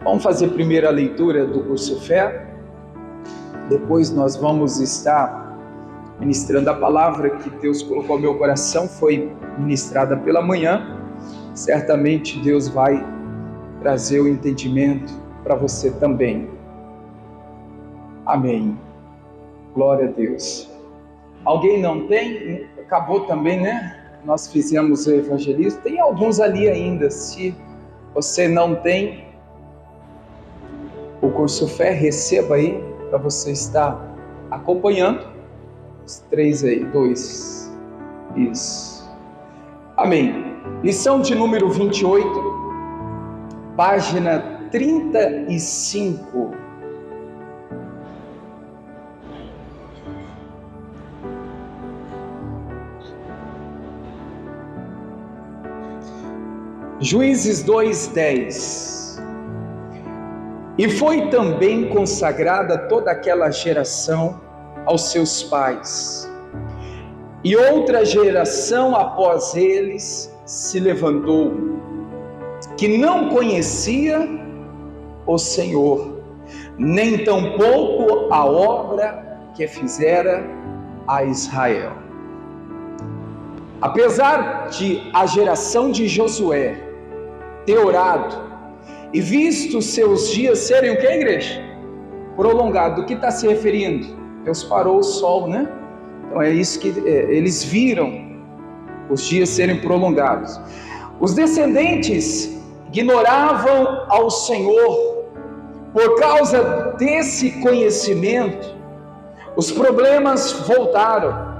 Vamos fazer primeiro a leitura do curso Fé, depois nós vamos estar ministrando a palavra que Deus colocou no meu coração, foi ministrada pela manhã. Certamente Deus vai trazer o entendimento para você também. Amém. Glória a Deus. Alguém não tem? Acabou também, né? Nós fizemos o evangelismo. Tem alguns ali ainda. Se você não tem o curso Fé, receba aí para você estar acompanhando. Os 3 aí, 2. Isso. Amém. Lição de número 28, página 35. Juízes 2:10. E foi também consagrada toda aquela geração aos seus pais. E outra geração após eles se levantou, que não conhecia o Senhor, nem tampouco a obra que fizera a Israel. Apesar de a geração de Josué ter orado e visto seus dias serem o que, igreja? Prolongado. Do que está se referindo? Deus parou o sol, né? Então é isso que eles viram, os dias serem prolongados. Os descendentes ignoravam ao Senhor. Por causa desse conhecimento, os problemas voltaram.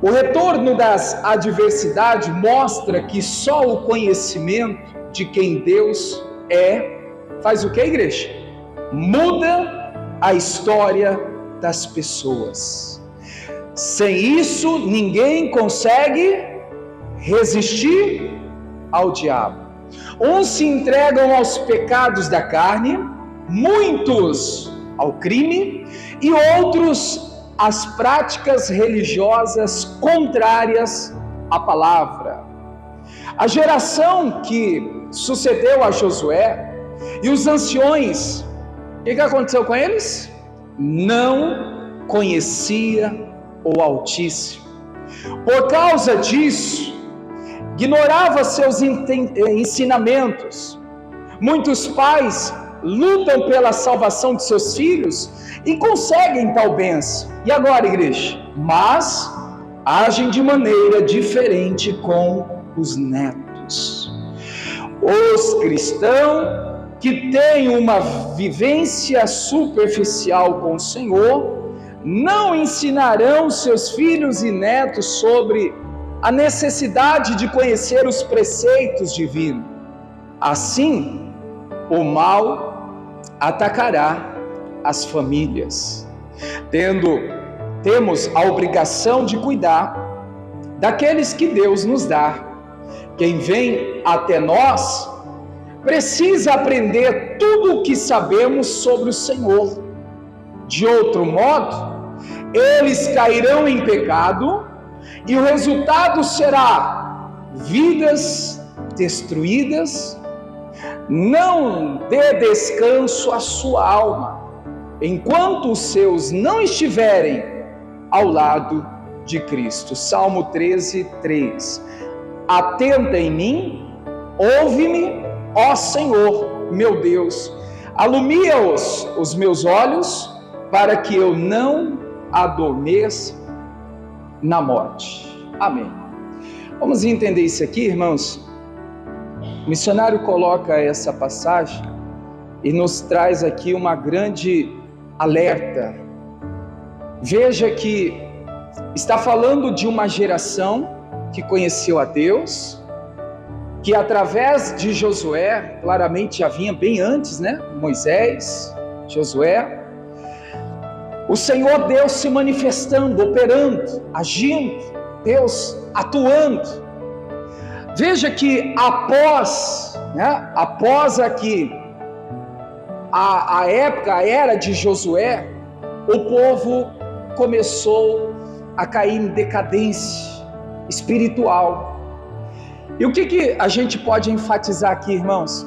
O retorno das adversidades mostra que só o conhecimento de quem Deus é, faz o que, igreja? Muda a história das pessoas. Sem isso, ninguém consegue resistir ao diabo. Uns se entregam aos pecados da carne, muitos ao crime e outros às práticas religiosas contrárias à palavra. A geração que sucedeu a Josué e os anciões, o que aconteceu com eles? Não conhecia o Altíssimo. Por causa disso, ignorava seus ensinamentos. Muitos pais lutam pela salvação de seus filhos e conseguem tal bênção. E agora, igreja? Mas agem de maneira diferente com os netos. Os cristãos que têm uma vivência superficial com o Senhor não ensinarão seus filhos e netos sobre a necessidade de conhecer os preceitos divinos. Assim, o mal atacará as famílias. Temos a obrigação de cuidar daqueles que Deus nos dá. Quem vem até nós precisa aprender tudo o que sabemos sobre o Senhor. De outro modo, eles cairão em pecado e o resultado será vidas destruídas. Não dê descanso à sua alma, enquanto os seus não estiverem ao lado de Cristo. Salmo 13:3. Atenta em mim, ouve-me, ó Senhor, meu Deus. Alumia os meus olhos, para que eu não adormeça na morte. Amém. Vamos entender isso aqui, irmãos. O missionário coloca essa passagem e nos traz aqui uma grande alerta. Veja que está falando de uma geração que conheceu a Deus, que através de Josué, claramente já vinha bem antes, né? Moisés, Josué, o Senhor Deus se manifestando, operando, agindo, Deus atuando. Veja que após aqui a época, a era de Josué, o povo começou a cair em decadência espiritual. E o que a gente pode enfatizar aqui, irmãos?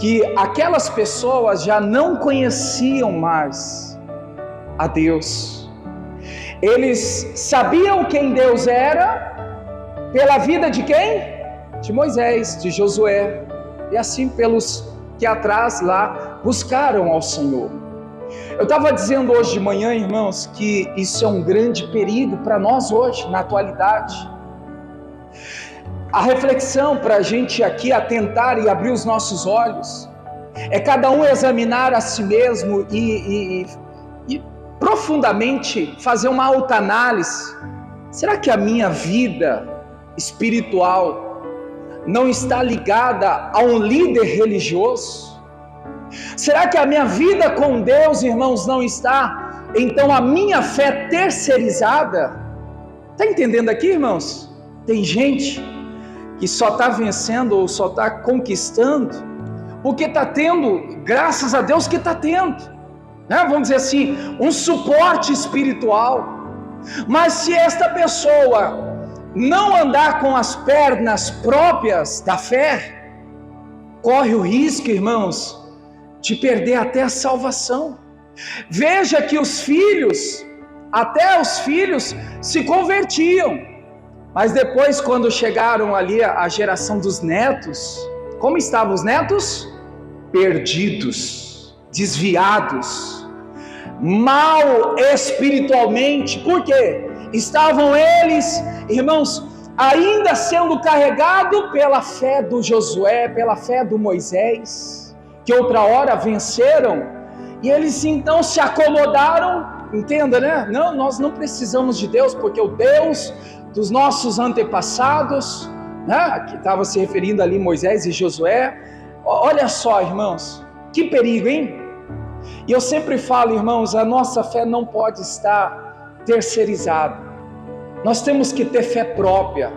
que aquelas pessoas já não conheciam mais a Deus. Eles sabiam quem Deus era pela vida de quem? De Moisés, de Josué, e assim pelos que atrás lá buscaram ao Senhor. Eu estava dizendo hoje de manhã, irmãos, que isso é um grande perigo para nós hoje, na atualidade. A reflexão para a gente aqui atentar e abrir os nossos olhos é cada um examinar a si mesmo e profundamente fazer uma autoanálise. Será que a minha vida espiritual não está ligada a um líder religioso? Será que a minha vida com Deus, irmãos, não está, então, a minha fé terceirizada? Está entendendo aqui, irmãos? Tem gente que só está vencendo ou só está conquistando porque está tendo, graças a Deus que está tendo, né? Vamos dizer assim, um suporte espiritual. Mas se esta pessoa não andar com as pernas próprias da fé, corre o risco, irmãos, de perder até a salvação. Veja que até os filhos se convertiam, mas depois, quando chegaram ali a geração dos netos, como estavam os netos? Perdidos, desviados, mal espiritualmente. Por quê? Estavam eles, irmãos, ainda sendo carregados pela fé do Josué, pela fé do Moisés, que outra hora venceram, e eles então se acomodaram. Entenda, né? Não, nós não precisamos de Deus, porque o Deus dos nossos antepassados, né, que estava se referindo ali Moisés e Josué. Olha só, irmãos, que perigo, hein? E eu sempre falo, irmãos, a nossa fé não pode estar terceirizada. Nós temos que ter fé própria.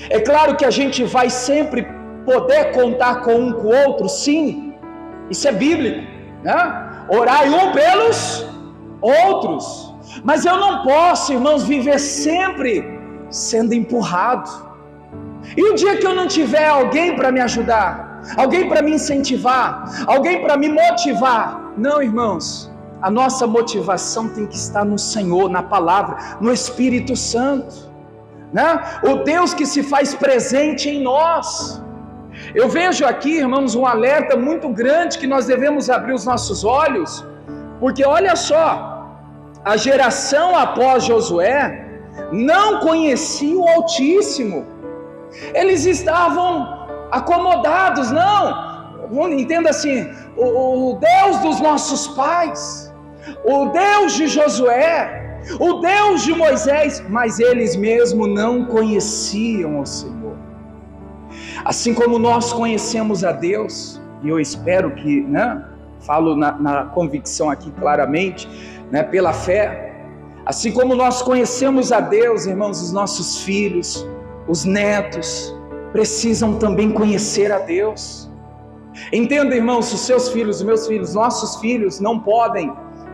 É claro que a gente vai sempre poder contar com um com o outro, sim, isso é bíblico, né? Orai um pelos outros. Mas eu não posso, irmãos, viver sempre sendo empurrado. E o dia que eu não tiver alguém para me ajudar, alguém para me incentivar, alguém para me motivar, não, irmãos, a nossa motivação tem que estar no Senhor, na palavra, no Espírito Santo, né? O Deus que se faz presente em nós. Eu vejo aqui, irmãos, um alerta muito grande que nós devemos abrir os nossos olhos, porque olha só, a geração após Josué não conhecia o Altíssimo. Eles estavam acomodados, não, entenda assim, o Deus dos nossos pais, o Deus de Josué, o Deus de Moisés, mas eles mesmos não conheciam o Senhor. Assim como nós conhecemos a Deus, e eu espero que, né, falo na convicção aqui claramente, né, pela fé, assim como nós conhecemos a Deus, irmãos, os nossos filhos, os netos, precisam também conhecer a Deus. Entenda, irmãos, os seus filhos, os meus filhos, nossos filhos não podem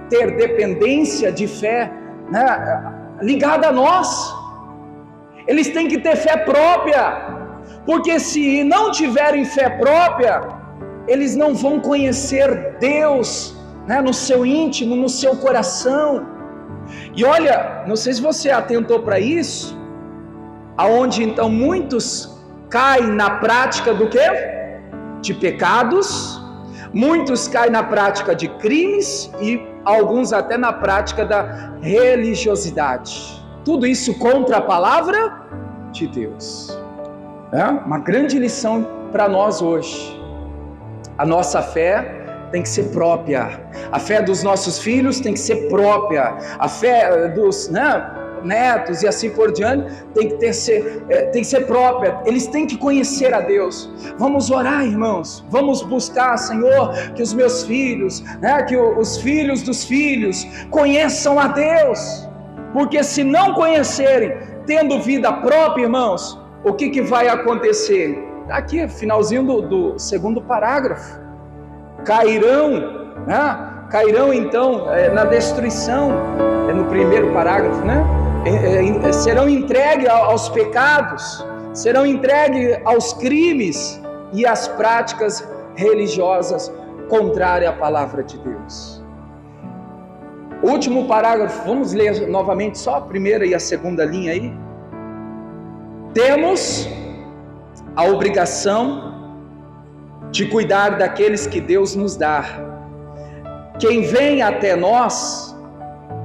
ter dependência de fé, né, ligada a nós. Eles têm que ter fé própria, porque se não tiverem fé própria, eles não vão conhecer Deus, né, no seu íntimo, no seu coração. E olha, não sei se você atentou para isso, aonde então muitos caem na prática do quê? De pecados, muitos caem na prática de crimes e alguns até na prática da religiosidade. Tudo isso contra a palavra de Deus. É uma grande lição para nós hoje. A nossa fé tem que ser própria. A fé dos nossos filhos tem que ser própria. A fé dos, né, netos e assim por diante tem que ser própria. Eles têm que conhecer a Deus. Vamos orar, irmãos. Vamos buscar, Senhor, que os meus filhos, né, que os filhos dos filhos conheçam a Deus. Porque se não conhecerem, tendo vida própria, irmãos, o que vai acontecer? Aqui, finalzinho do segundo parágrafo. Cairão, né? Cairão então na destruição, no primeiro parágrafo, né? Serão entregues aos pecados, serão entregues aos crimes e às práticas religiosas contrárias à palavra de Deus. Último parágrafo, vamos ler novamente só a primeira e a segunda linha aí. Temos a obrigação de cuidar daqueles que Deus nos dá. Quem vem até nós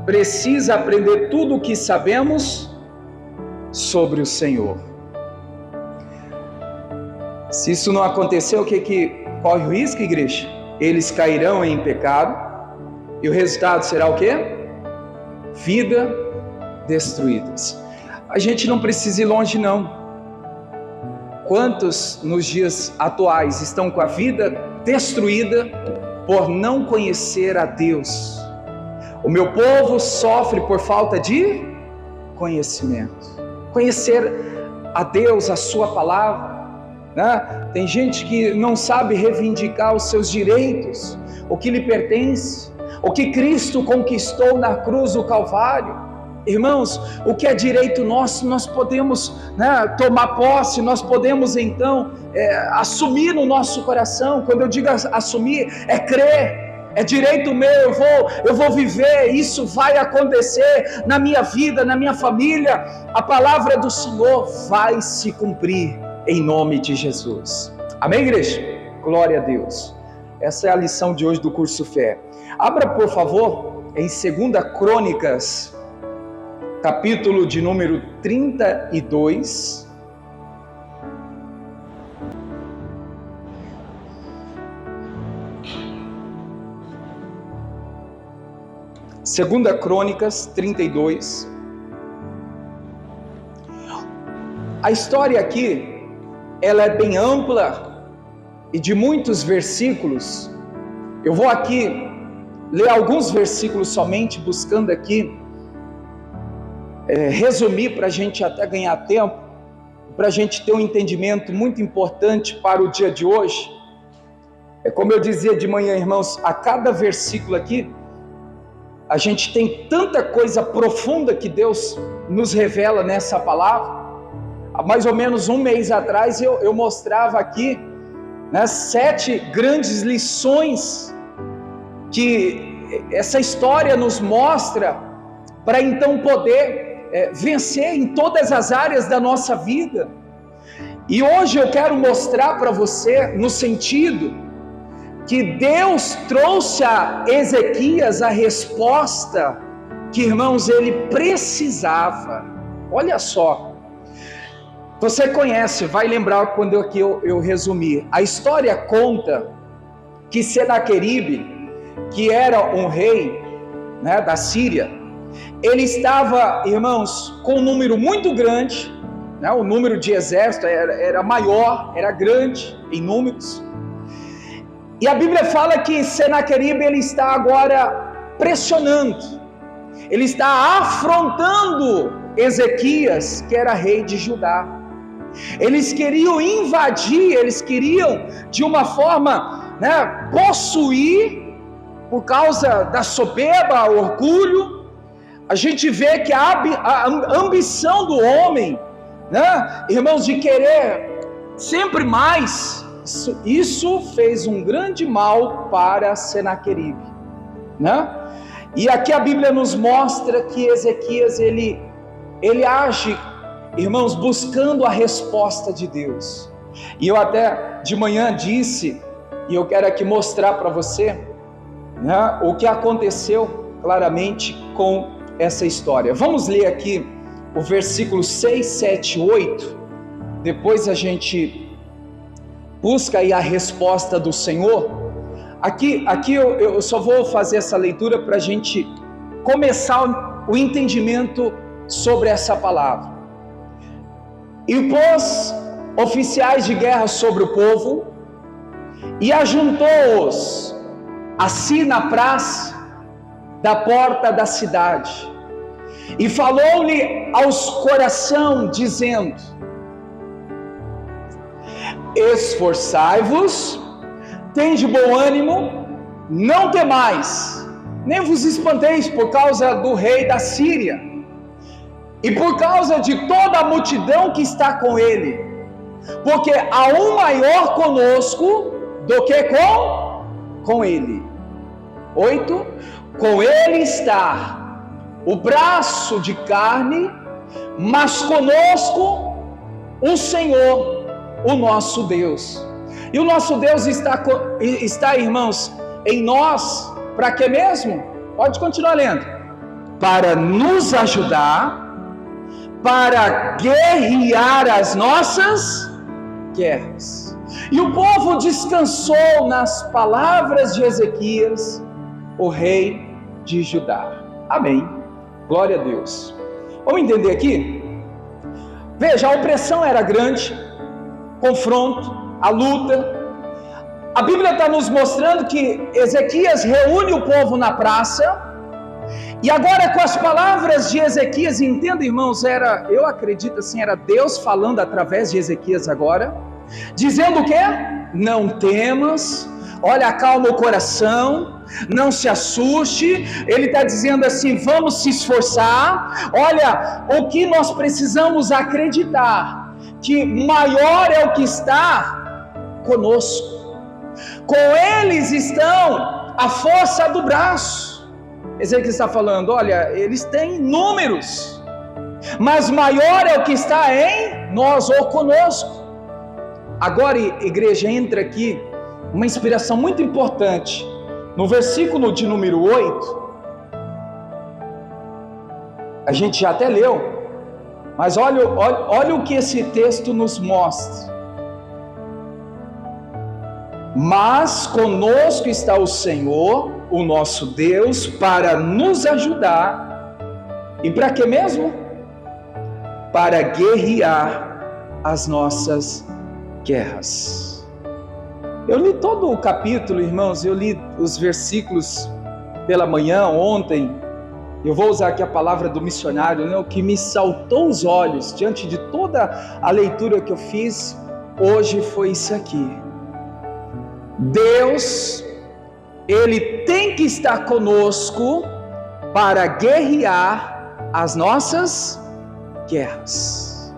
precisa aprender tudo o que sabemos sobre o Senhor. Se isso não acontecer, o que corre o risco, igreja? Eles cairão em pecado e o resultado será o quê? Vida destruídas. A gente não precisa ir longe, não. Quantos nos dias atuais estão com a vida destruída por não conhecer a Deus? O meu povo sofre por falta de conhecimento. Conhecer a Deus, a sua palavra, né? Tem gente que não sabe reivindicar os seus direitos, o que lhe pertence, o que Cristo conquistou na cruz do Calvário. Irmãos, o que é direito nosso, nós podemos, né, tomar posse, nós podemos então assumir no nosso coração. Quando eu digo assumir, é crer. É direito meu, eu vou viver, isso vai acontecer na minha vida, na minha família. A palavra do Senhor vai se cumprir em nome de Jesus. Amém, igreja? Glória a Deus. Essa é a lição de hoje do curso Fé. Abra, por favor, em 2 Crônicas, capítulo de número 32. Segunda Crônicas 32. A história aqui, ela é bem ampla e de muitos versículos. Eu vou aqui ler alguns versículos somente, buscando aqui resumir para a gente até ganhar tempo, para a gente ter um entendimento muito importante para o dia de hoje. Como eu dizia de manhã, irmãos, a cada versículo aqui, a gente tem tanta coisa profunda que Deus nos revela nessa palavra. Há mais ou menos um mês atrás eu mostrava aqui, né, 7 grandes lições que essa história nos mostra para então poder vencer em todas as áreas da nossa vida. E hoje eu quero mostrar para você no sentido que Deus trouxe a Ezequias a resposta que, irmãos, ele precisava. Olha só, você conhece, vai lembrar quando eu resumi. A história conta que Senaqueribe, que era um rei, né, da Síria, ele estava, irmãos, com um número muito grande, né, o número de exército era maior, era grande em números. E a Bíblia fala que Senaqueribe, ele está agora pressionando, ele está afrontando Ezequias, que era rei de Judá. Eles queriam invadir, eles queriam de uma forma, né, possuir, por causa da soberba, orgulho. A gente vê que a ambição do homem, né, irmãos, de querer sempre mais, isso fez um grande mal para Senaqueribe, né? E aqui a Bíblia nos mostra que Ezequias, ele age, irmãos, buscando a resposta de Deus. E eu até de manhã disse, e eu quero aqui mostrar para você, né, o que aconteceu claramente com essa história. Vamos ler aqui o versículo 6, 7, 8, depois a gente busca aí a resposta do Senhor. Aqui eu só vou fazer essa leitura para a gente começar o entendimento sobre essa palavra. E pôs oficiais de guerra sobre o povo, e ajuntou-os assim na praça da porta da cidade, e falou-lhe aos coração, dizendo: esforçai-vos, tende bom ânimo, não temais, nem vos espanteis por causa do rei da Síria, e por causa de toda a multidão que está com ele, porque há um maior conosco do que com ele. 8. Com ele está o braço de carne, mas conosco o Senhor, o nosso Deus. E o nosso Deus está, irmãos, em nós, para quê mesmo? Pode continuar lendo. Para nos ajudar, para guerrear as nossas guerras. E o povo descansou nas palavras de Ezequias, o rei de Judá. Amém. Glória a Deus. Vamos entender aqui? Veja, a opressão era grande, confronto, a luta. A Bíblia está nos mostrando que Ezequias reúne o povo na praça, e agora com as palavras de Ezequias, entenda, irmãos, eu acredito assim, era Deus falando através de Ezequias agora, dizendo o quê? Não temas, olha, acalma o coração, não se assuste. Ele está dizendo assim, vamos se esforçar. Olha, o que nós precisamos acreditar, que maior é o que está conosco, com eles estão a força do braço. Ezequiel está falando, olha, eles têm números, mas maior é o que está em nós ou conosco. Agora, igreja, entra aqui uma inspiração muito importante, no versículo de número 8, a gente já até leu, mas olha o que esse texto nos mostra. Mas conosco está o Senhor, o nosso Deus, para nos ajudar. E para quê mesmo? Para guerrear as nossas guerras. Eu li todo o capítulo, irmãos, eu li os versículos pela manhã, ontem. Eu vou usar aqui a palavra do missionário, né? O que me saltou os olhos diante de toda a leitura que eu fiz hoje foi isso aqui. Deus, Ele tem que estar conosco para guerrear as nossas guerras.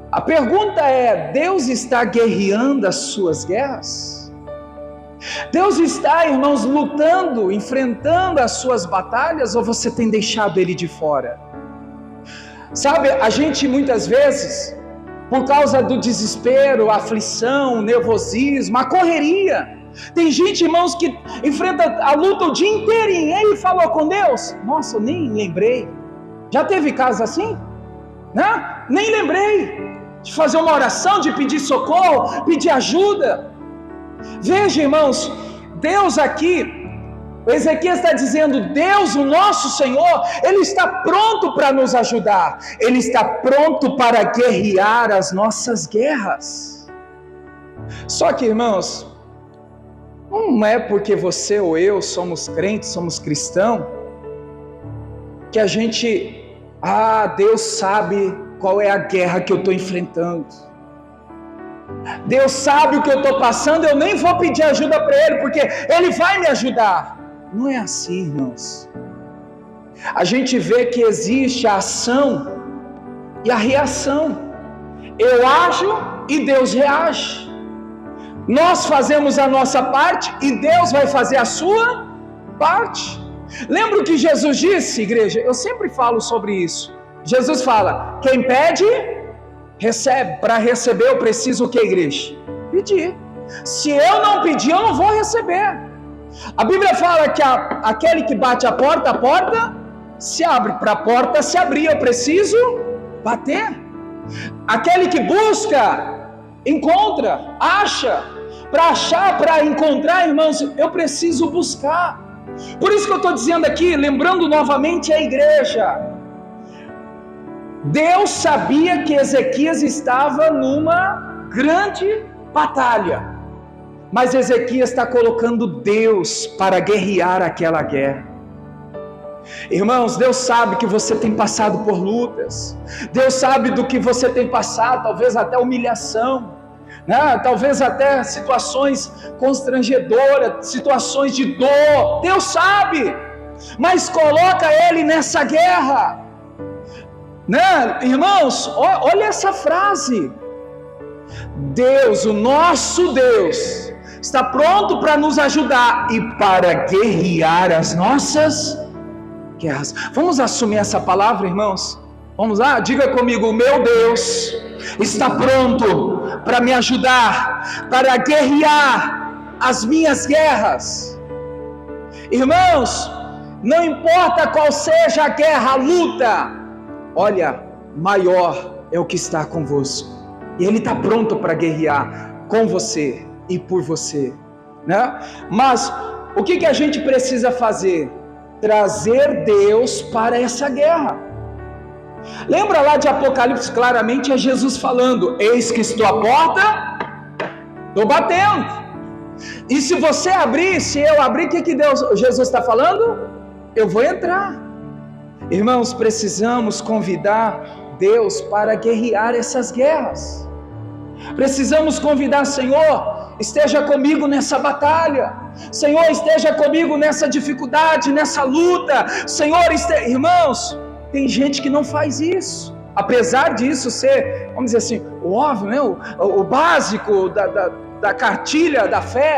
A pergunta é, Deus está guerreando as suas guerras? Deus está, irmãos, lutando, enfrentando as suas batalhas, ou você tem deixado Ele de fora? Sabe, a gente muitas vezes, por causa do desespero, a aflição, o nervosismo, a correria. Tem gente, irmãos, que enfrenta a luta o dia inteiro e ele falou com Deus. Nossa, eu nem lembrei. Já teve casos assim? Né? Nem lembrei de fazer uma oração, de pedir socorro, pedir ajuda. Veja, irmãos, Deus aqui, o Ezequias está dizendo, Deus, o nosso Senhor, Ele está pronto para nos ajudar. Ele está pronto para guerrear as nossas guerras. Só que, irmãos, não é porque você ou eu somos crentes, somos cristãos, que a gente, Deus sabe qual é a guerra que eu estou enfrentando. Deus sabe o que eu estou passando, eu nem vou pedir ajuda para Ele, porque Ele vai me ajudar. Não é assim, irmãos. A gente vê que existe a ação e a reação. Eu ajo e Deus reage. Nós fazemos a nossa parte e Deus vai fazer a sua parte. Lembra o que Jesus disse, igreja? Eu sempre falo sobre isso. Jesus fala, quem pede, recebe. Para receber eu preciso o que, igreja? Pedir. Se eu não pedir, eu não vou receber. A Bíblia fala que aquele que bate a porta se abre. Para a porta se abrir, eu preciso bater. Aquele que busca, encontra, acha. Para achar, para encontrar, irmãos, eu preciso buscar. Por isso que eu estou dizendo aqui, lembrando novamente a igreja. Deus sabia que Ezequias estava numa grande batalha. Mas Ezequias está colocando Deus para guerrear aquela guerra. Irmãos, Deus sabe que você tem passado por lutas. Deus sabe do que você tem passado, talvez até humilhação, né? Talvez até situações constrangedoras, situações de dor. Deus sabe, mas coloca Ele nessa guerra, né? Irmãos, olha essa frase. Deus, o nosso Deus, está pronto para nos ajudar e para guerrear as nossas guerras. Vamos assumir essa palavra, irmãos? Vamos lá? Diga comigo: meu Deus está pronto para me ajudar, para guerrear as minhas guerras. Irmãos, não importa qual seja a guerra, a luta, olha, maior é o que está convosco, e Ele está pronto para guerrear com você e por você, né? Mas o que a gente precisa fazer? Trazer Deus para essa guerra. Lembra lá de Apocalipse, claramente é Jesus falando: eis que estou à porta, estou batendo. E se você abrir, se eu abrir, o que Jesus está falando? Eu vou entrar. Irmãos, precisamos convidar Deus para guerrear essas guerras. Precisamos convidar: Senhor, esteja comigo nessa batalha. Senhor, esteja comigo nessa dificuldade, nessa luta. Senhor, irmãos, tem gente que não faz isso. Apesar disso ser, vamos dizer assim, o óbvio, né? o básico da cartilha da fé.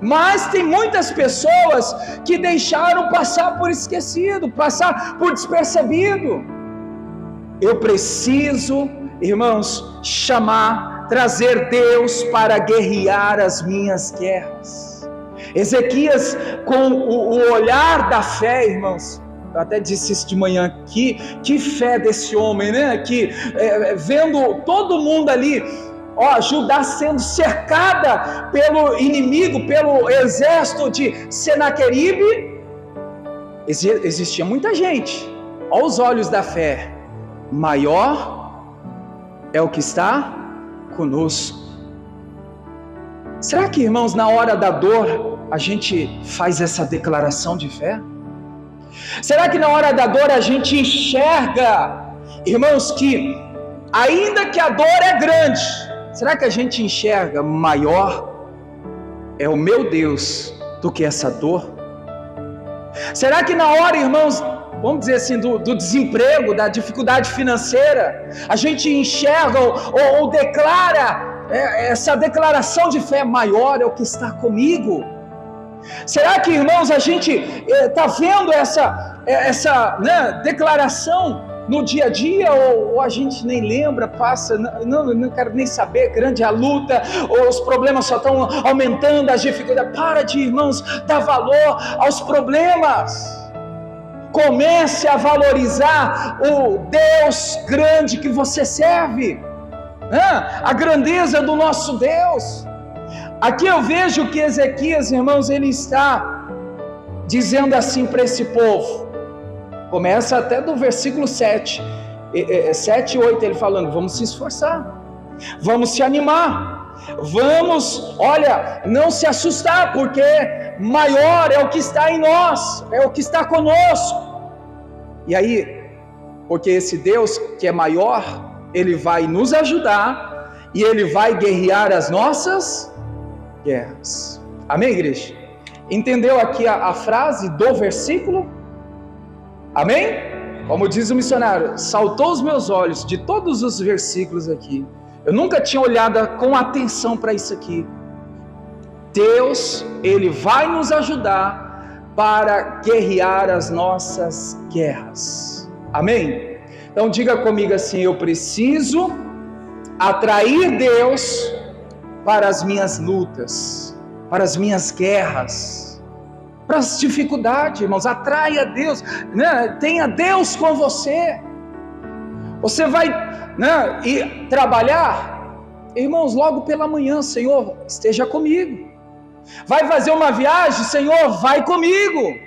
Mas tem muitas pessoas que deixaram passar por esquecido, passar por despercebido. Eu preciso, irmãos, trazer Deus para guerrear as minhas guerras. Ezequias, com o olhar da fé, irmãos, eu até disse isso de manhã, que fé desse homem, né? Que vendo todo mundo ali, Judá sendo cercada pelo inimigo, pelo exército de Senaqueribe, existia muita gente. Aos olhos da fé, maior é o que está conosco. Será que, irmãos, na hora da dor a gente faz essa declaração de fé? Será que na hora da dor a gente enxerga, irmãos, que ainda que a dor é grande, será que a gente enxerga maior é o meu Deus do que essa dor? Será que na hora, irmãos, vamos dizer assim, do desemprego, da dificuldade financeira, a gente enxerga ou declara essa declaração de fé: maior é o que está comigo? Será que, irmãos, a gente está vendo essa declaração no dia a dia, ou a gente nem lembra, passa, não quero nem saber, grande a luta, ou os problemas só estão aumentando, as dificuldades? Para de, irmãos, dar valor aos problemas. Comece a valorizar o Deus grande que você serve, a grandeza do nosso Deus. Aqui eu vejo que Ezequias, irmãos, ele está dizendo assim para esse povo. Começa até do versículo 7 e 8, ele falando: vamos se esforçar, vamos se animar, vamos, não se assustar, porque maior é o que está em nós, é o que está conosco. E aí, porque esse Deus que é maior, Ele vai nos ajudar e Ele vai guerrear as nossas guerras. Amém, igreja? Entendeu aqui a frase do versículo? Amém? Como diz o missionário, saltou os meus olhos de todos os versículos aqui. Eu nunca tinha olhado com atenção para isso aqui. Deus, Ele vai nos ajudar para guerrear as nossas guerras. Amém? Então diga comigo assim: eu preciso atrair Deus para as minhas lutas, para as minhas guerras, para as dificuldades, irmãos. Atraia Deus, né? Tenha Deus com você. Você vai, né, ir trabalhar, irmãos, logo pela manhã: Senhor, esteja comigo. Vai fazer uma viagem: Senhor, vai comigo.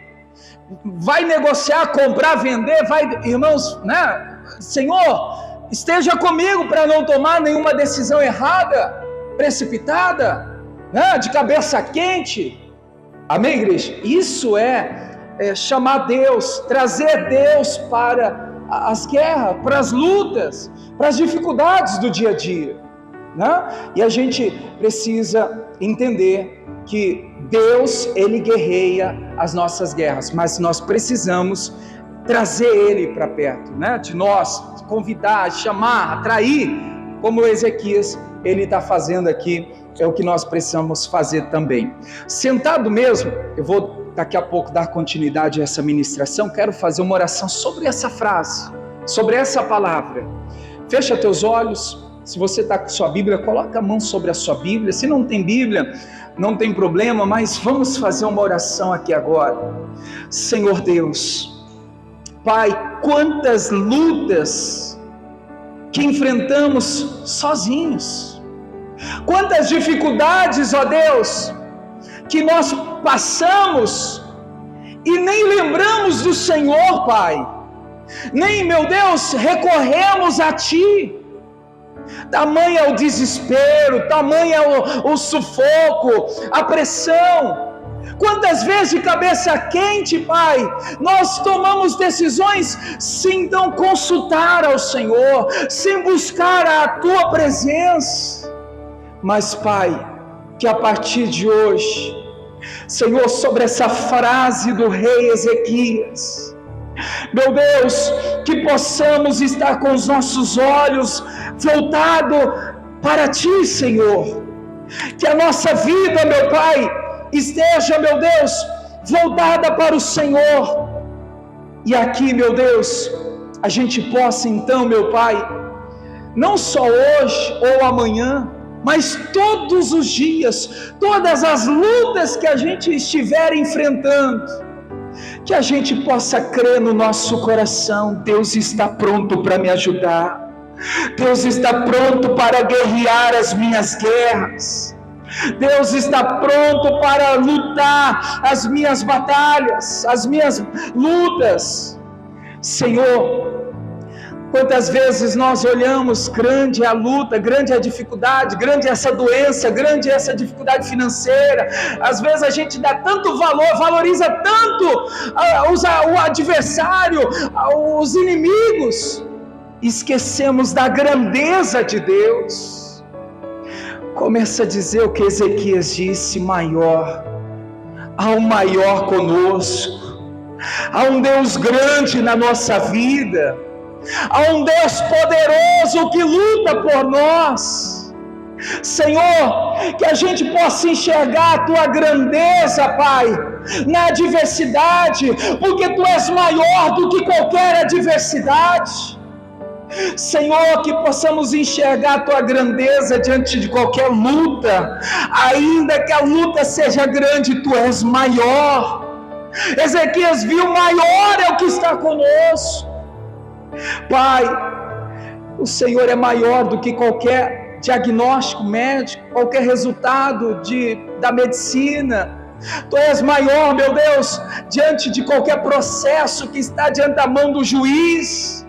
Vai negociar, comprar, vender, irmãos, né? Senhor, esteja comigo para não tomar nenhuma decisão errada, precipitada, né? De cabeça quente. Amém, igreja? Isso é chamar Deus, trazer Deus para as guerras, para as lutas, para as dificuldades do dia a dia, né? E a gente precisa entender que Deus, Ele guerreia as nossas guerras, mas nós precisamos trazer Ele para perto, né, de nós, convidar, chamar, atrair, como Ezequias, ele está fazendo aqui é o que nós precisamos fazer também. Sentado mesmo, eu vou daqui a pouco dar continuidade a essa ministração, quero fazer uma oração sobre essa frase, sobre essa palavra. Fecha teus olhos, se você está com sua Bíblia, coloca a mão sobre a sua Bíblia. Se não tem Bíblia, não tem problema, mas vamos fazer uma oração aqui agora. Senhor Deus, Pai, quantas lutas que enfrentamos sozinhos, quantas dificuldades, ó Deus, que nós passamos e nem lembramos do Senhor, Pai, nem, meu Deus, recorremos a Ti. Tamanho é o desespero, tamanho é o sufoco, a pressão. Quantas vezes de cabeça quente, Pai, nós tomamos decisões sem então consultar ao Senhor, sem buscar a Tua presença. Mas, Pai, que a partir de hoje, Senhor, sobre essa frase do rei Ezequias, meu Deus, que possamos estar com os nossos olhos voltados para Ti, Senhor. Que a nossa vida, meu Pai, esteja, meu Deus, voltada para o Senhor. E aqui, meu Deus, a gente possa então, meu Pai, não só hoje ou amanhã, mas todos os dias, todas as lutas que a gente estiver enfrentando, que a gente possa crer no nosso coração: Deus está pronto para me ajudar, Deus está pronto para guerrear as minhas guerras, Deus está pronto para lutar as minhas batalhas, as minhas lutas. Senhor, quantas vezes nós olhamos, grande é a luta, grande é a dificuldade, grande é essa doença, grande é essa dificuldade financeira. Às vezes a gente dá tanto valor, valoriza tanto o adversário, os inimigos, esquecemos da grandeza de Deus. Começa a dizer o que Ezequias disse: maior, há um maior conosco, há um Deus grande na nossa vida, há um Deus poderoso que luta por nós. Senhor, que a gente possa enxergar a Tua grandeza, Pai, na adversidade, porque Tu és maior do que qualquer adversidade. Senhor, que possamos enxergar a Tua grandeza diante de qualquer luta, ainda que a luta seja grande, Tu és maior. Ezequias viu: maior é o que está conosco. Pai, o Senhor é maior do que qualquer diagnóstico médico, qualquer resultado da medicina. Tu és maior, meu Deus, diante de qualquer processo que está diante da mão do juiz.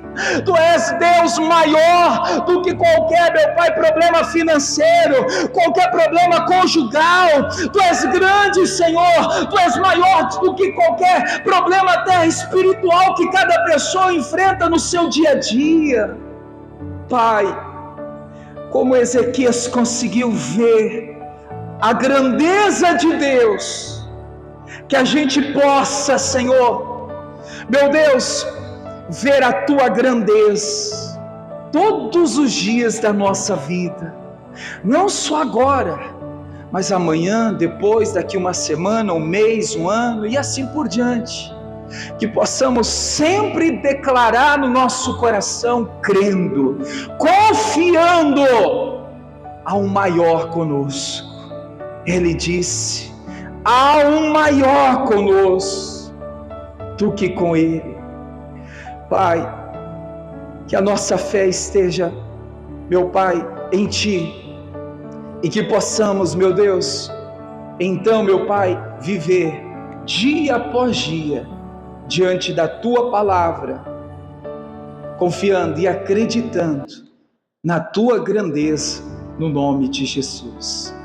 Tu és Deus maior do que qualquer, meu Pai, problema financeiro, qualquer problema conjugal. Tu és grande, Senhor. Tu és maior do que qualquer problema até espiritual que cada pessoa enfrenta no seu dia a dia. Pai, como Ezequias conseguiu ver a grandeza de Deus, que a gente possa, Senhor, meu Deus, ver a Tua grandeza todos os dias da nossa vida, não só agora, mas amanhã, depois, daqui uma semana, um mês, um ano e assim por diante. Que possamos sempre declarar no nosso coração, crendo, confiando, há um maior conosco. Ele disse: há um maior conosco do que com Ele. Pai, que a nossa fé esteja, meu Pai, em Ti, e que possamos, meu Deus, então, meu Pai, viver dia após dia diante da Tua palavra, confiando e acreditando na Tua grandeza, no nome de Jesus.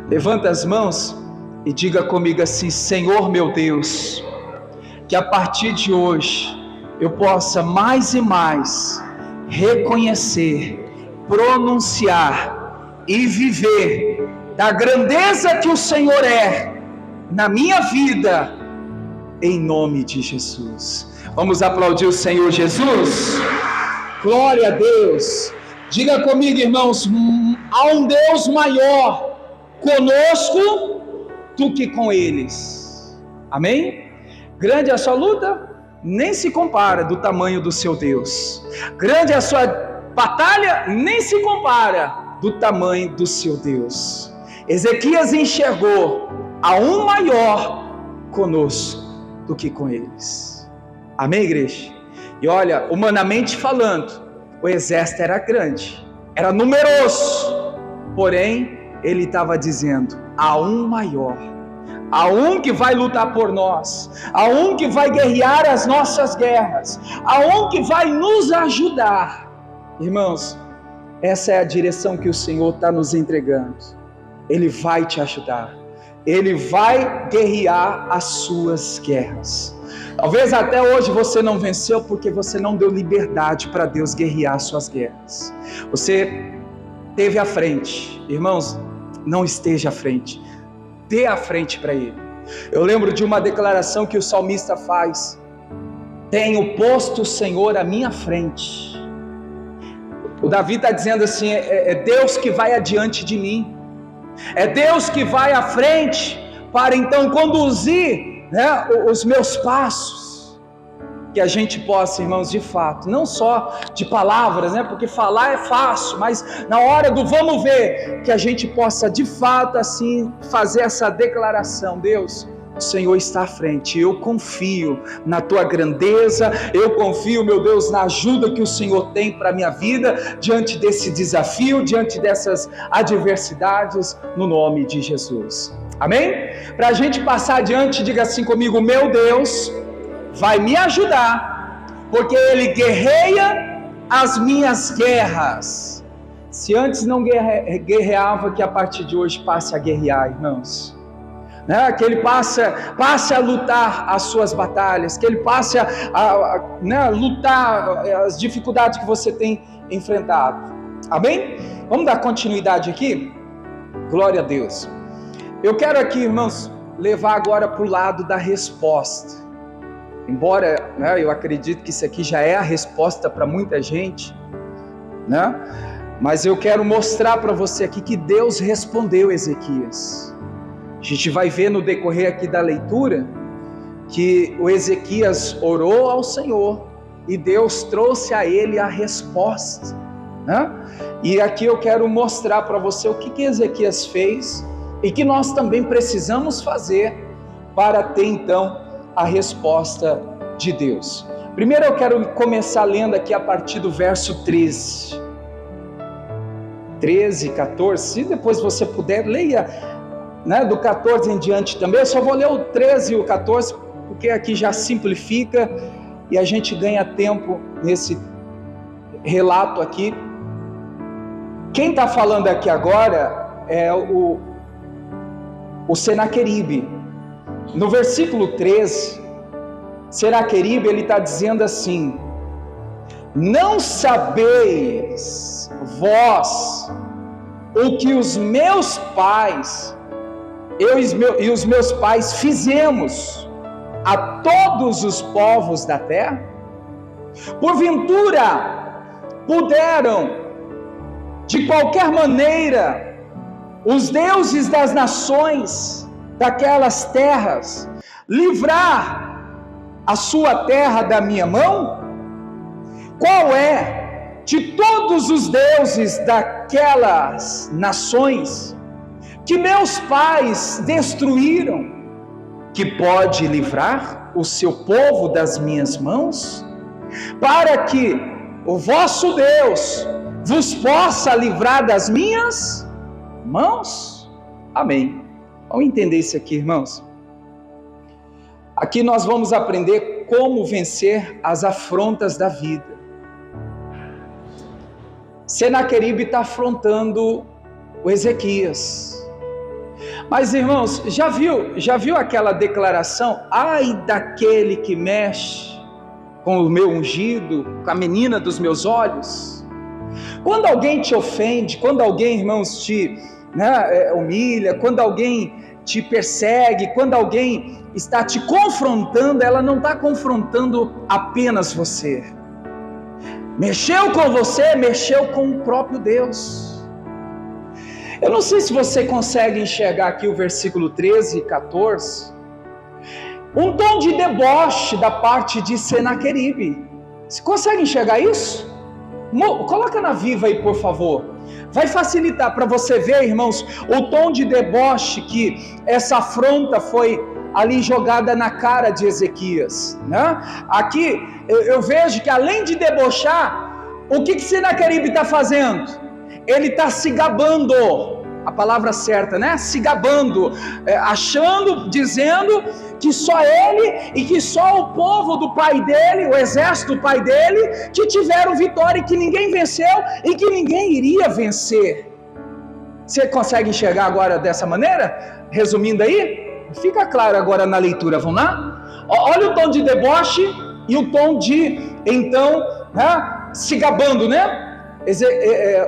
Levanta as mãos e diga comigo assim: Senhor meu Deus, que a partir de hoje eu possa mais e mais reconhecer, pronunciar e viver da grandeza que o Senhor é na minha vida, em nome de Jesus. Vamos aplaudir o Senhor Jesus? Glória a Deus. Diga comigo, irmãos: há um Deus maior conosco do que com eles. Amém? Grande é a sua luta? Nem se compara do tamanho do seu Deus. Grande é a sua batalha? Nem se compara do tamanho do seu Deus. Ezequias enxergou a um maior conosco do que com eles. Amém, igreja? E olha, humanamente falando, o exército era grande, era numeroso, porém, ele estava dizendo, há um maior, há um que vai lutar por nós, há um que vai guerrear as nossas guerras, há um que vai nos ajudar. Irmãos, essa é a direção que o Senhor está nos entregando. Ele vai te ajudar, Ele vai guerrear as suas guerras. Talvez até hoje você não venceu porque você não deu liberdade para Deus guerrear as suas guerras. Você teve à frente. Irmãos, não esteja à frente, dê a frente para Ele. Eu lembro de uma declaração que o salmista faz: tenho posto o Senhor à minha frente. O Davi está dizendo assim, é Deus que vai adiante de mim, é Deus que vai à frente, para então conduzir, né, os meus passos. Que a gente possa, irmãos, de fato, não só de palavras, né, porque falar é fácil, mas na hora do vamos ver, que a gente possa de fato assim fazer essa declaração: Deus, o Senhor está à frente, eu confio na tua grandeza, eu confio, meu Deus, na ajuda que o Senhor tem para a minha vida, diante desse desafio, diante dessas adversidades, no nome de Jesus. Amém? Para a gente passar adiante, diga assim comigo: meu Deus vai me ajudar, porque Ele guerreia as minhas guerras. Se antes não guerreava, que a partir de hoje passe a guerrear, irmãos. Né? Que Ele passe a lutar as suas batalhas, que Ele passe a lutar as dificuldades que você tem enfrentado. Amém? Vamos dar continuidade aqui? Glória a Deus. Eu quero aqui, irmãos, levar agora para o lado da resposta. Embora, né, eu acredito que isso aqui já é a resposta para muita gente, né? Mas eu quero mostrar para você aqui que Deus respondeu Ezequias. A gente vai ver no decorrer aqui da leitura que o Ezequias orou ao Senhor e Deus trouxe a ele a resposta, né? E aqui eu quero mostrar para você o que Ezequias fez e que nós também precisamos fazer para ter então a resposta de Deus. Primeiro eu quero começar lendo aqui a partir do verso 13, 14, se depois você puder, leia, né, do 14 em diante também. Eu só vou ler o 13 e o 14, porque aqui já simplifica e a gente ganha tempo nesse relato aqui. Quem está falando aqui agora é o Senaqueribe. No versículo 13, Senaqueribe, ele está dizendo assim: não sabeis vós o que os meus pais, eu e os meus pais fizemos a todos os povos da terra? Porventura puderam, de qualquer maneira, os deuses das nações daquelas terras livrar a sua terra da minha mão? Qual é de todos os deuses daquelas nações que meus pais destruíram, que pode livrar o seu povo das minhas mãos, para que o vosso Deus vos possa livrar das minhas mãos? Amém. Vamos entender isso aqui, irmãos. Aqui nós vamos aprender como vencer as afrontas da vida. Senaqueribe está afrontando o Ezequias. Mas, irmãos, já viu aquela declaração: ai daquele que mexe com o meu ungido, com a menina dos meus olhos? Quando alguém te ofende, quando alguém, irmãos, te humilha, quando alguém te persegue, quando alguém está te confrontando, ela não está confrontando apenas você. Mexeu com você, mexeu com o próprio Deus. Eu não sei se você consegue enxergar aqui o versículo 13 e 14. Um tom de deboche da parte de Senaqueribe. Você consegue enxergar isso? Coloca na Viva aí, por favor. Vai facilitar para você ver, irmãos, o tom de deboche que essa afronta foi ali jogada na cara de Ezequias, né? Aqui eu vejo que além de debochar, o que Senaqueribe está fazendo? Ele está se gabando, a palavra certa, né? Se gabando, achando, dizendo que só ele e que só o povo do pai dele, o exército do pai dele, que tiveram vitória e que ninguém venceu e que ninguém iria vencer. Você consegue enxergar agora dessa maneira? Resumindo aí? Fica claro agora na leitura, vamos lá? Olha o tom de deboche e o tom de, então, né, se gabando, né?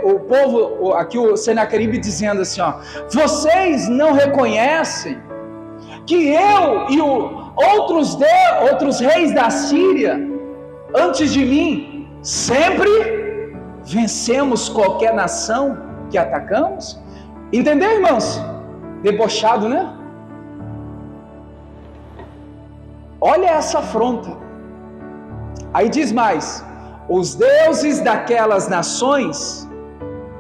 O povo, aqui o Senaqueribe dizendo assim, ó: vocês não reconhecem que eu e outros reis da Síria, antes de mim, sempre vencemos qualquer nação que atacamos? Entendeu, irmãos? Debochado, né? Olha essa afronta. Aí diz mais: os deuses daquelas nações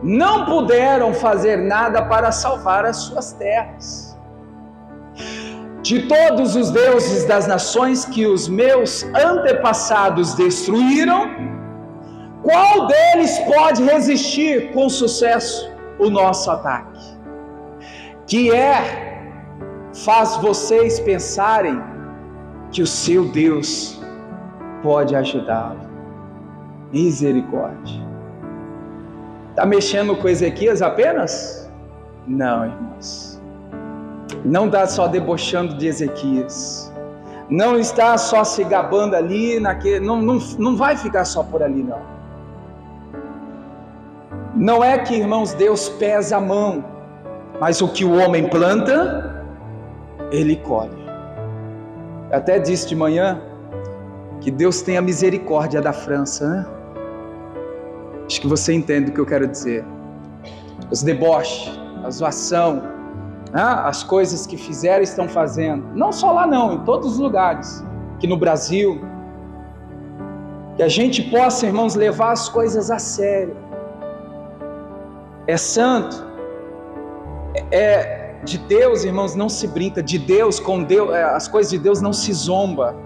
não puderam fazer nada para salvar as suas terras. De todos os deuses das nações que os meus antepassados destruíram, qual deles pode resistir com sucesso o nosso ataque? Que faz vocês pensarem que o seu Deus pode ajudá-lo. Misericórdia. Está mexendo com Ezequias apenas? Não, irmãos. Não está só debochando de Ezequias. Não está só se gabando ali, não vai ficar só por ali, não. Não é que, irmãos, Deus pesa a mão, mas o que o homem planta, ele colhe. Eu até disse de manhã que Deus tem a misericórdia da França, né? Acho que você entende o que eu quero dizer. Os deboches, a zoação, as coisas que fizeram e estão fazendo, não só lá não, em todos os lugares, aqui no Brasil, que a gente possa, irmãos, levar as coisas a sério. É santo, de Deus, irmãos, não se brinca, de Deus, com Deus, as coisas de Deus não se zomba,